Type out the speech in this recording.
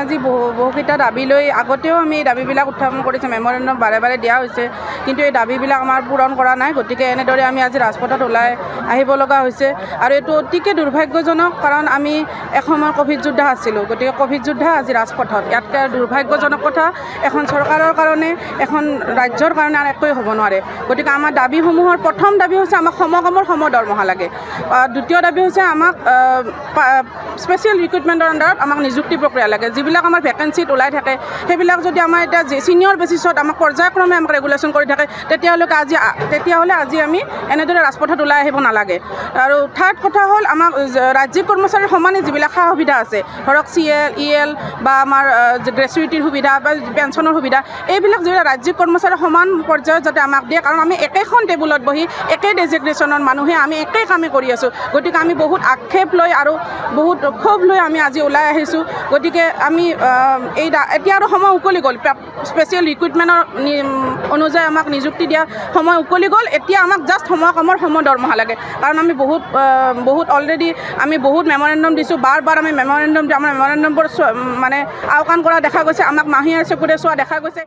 আজি বহুকেইটা দাবী লৈ আগতেও আমি এই দাবীবিলাক উত্থাপন কৰিছোঁ, মেমৰেণ্ডাম বাৰে বাৰে দিয়া হৈছে, কিন্তু এই দাবীবিলাক আমাৰ পূৰণ কৰা নাই। গতিকে এনেদৰে আমি আজি ৰাজপথত ওলাই আহিব লগা হৈছে আৰু এইটো অতিকে দুৰ্ভাগ্যজনক, কাৰণ আমি এসময়ত ক'ভিড যোদ্ধা আছিলোঁ। গতিকে ক'ভিড যোদ্ধা আজি ৰাজপথত, ইয়াতকৈ দুৰ্ভাগ্যজনক কথা এখন চৰকাৰৰ কাৰণে, এখন ৰাজ্যৰ কাৰণে আৰু একোৱেই হ'ব নোৱাৰে। গতিকে আমাৰ দাবীসমূহৰ প্ৰথম দাবী হৈছে আমাক সমকামৰ দৰমহা লাগে। দ্বিতীয় দাবী হৈছে আমাক স্পেচিয়েল ৰিক্ৰুটমেণ্টৰ আণ্ডাৰত আমাক নিযুক্তি প্ৰক্ৰিয়া লাগে। যিবিলাক আমাৰ ভেকেঞ্চিত ওলাই থাকে সেইবিলাক যদি আমাৰ এতিয়া ছিনিয়ৰ বেচিছত আমাক পৰ্যায়ক্ৰমে আমাক ৰেগুলেশ্যন কৰি থাকে, তেতিয়াহ'লে আজি আমি এনেদৰে ৰাজপথত ওলাই আহিব নালাগে। আৰু থাৰ্ড কথা হ'ল আমাক ৰাজ্যিক কৰ্মচাৰীৰ সমানে যিবিলাক সা সুবিধা আছে, ধৰক CL, EL বা আমাৰ গ্ৰেচুইটিৰ সুবিধা বা পেঞ্চনৰ সুবিধা, এইবিলাক যিবিলাক ৰাজ্যিক কৰ্মচাৰীৰ সমান পৰ্যায়ত যাতে আমাক দিয়ে, কাৰণ আমি একেখন টেবুলত বহি একে ডেজিগনেশ্যনৰ মানুহে আমি একেই কামেই কৰি আছোঁ। গতিকে আমি বহুত আক্ষেপ লৈ আৰু বহুত ক্ষোভ লৈ আমি আজি ওলাই আহিছোঁ। গতিকে আমি এতিয়া আৰু সময় উকলি গ'ল, স্পেচিয়েল ৰিক্ৰুটমেণ্টৰ অনুযায়ী আমাক নিযুক্তি দিয়া সময় উকলি গ'ল। এতিয়া আমাক জাষ্ট সমকামৰ দৰমহা লাগে, কাৰণ আমি বহুত অলৰেডি আমি বহুত মেমৰেণ্ডাম দিছোঁ, বাৰ আমি মেমৰেণ্ডাম আমাৰ মেমৰেণ্ডামবোৰ মানে আওকাণ কৰা দেখা গৈছে, আমাক মাহীয়ে চকুৰে চোৱা দেখা গৈছে।